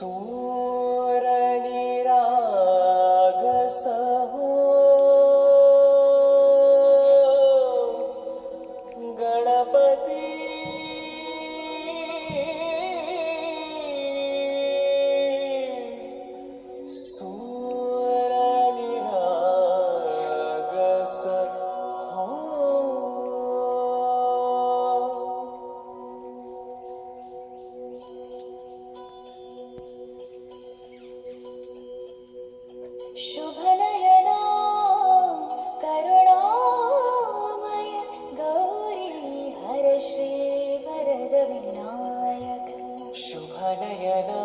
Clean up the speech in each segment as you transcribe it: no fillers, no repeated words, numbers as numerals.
सूर निराग सहो गणपती सूर निराग सहो शुभनयना करुणामय गौरी हरश्री वरद विनायक शुभनयना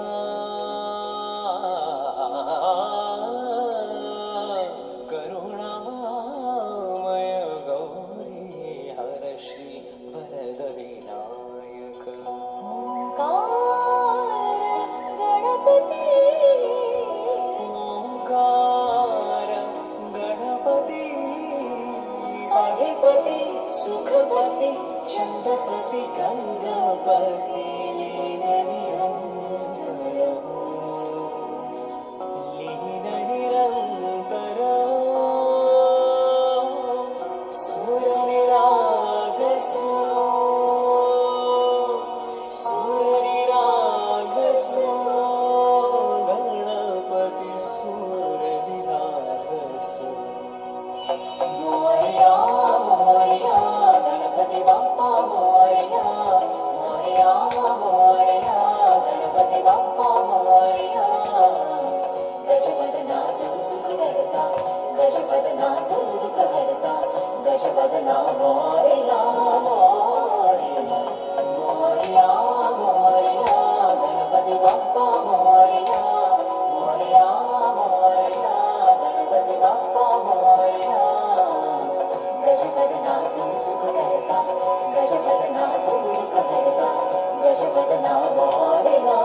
करुणामय गौरी हरश्री वरद विनायक ओंकार गणपती ओंकार गणपती अधिपती सुखपती चंद्रपती गंगापती लीन निरंतर सूर्यनिराग सो सूर्यनिराग सो गणपती सूर्यनिराग सो मोरया मोरया गणपती बाप्पा मोरया मोरया मोरया गणपती बाप्पा मोरया गजपदना तू सुख करता गजपदना तू दुःख हरता गजपदना मोरया मोरया मोरया मोरया गणपती बाप्पा मोरया मोरया मोरया गणपती बाप्पा मोरया गजपदना तू सुख करता गजपदना तू दुःख हरता गजपदना मोरया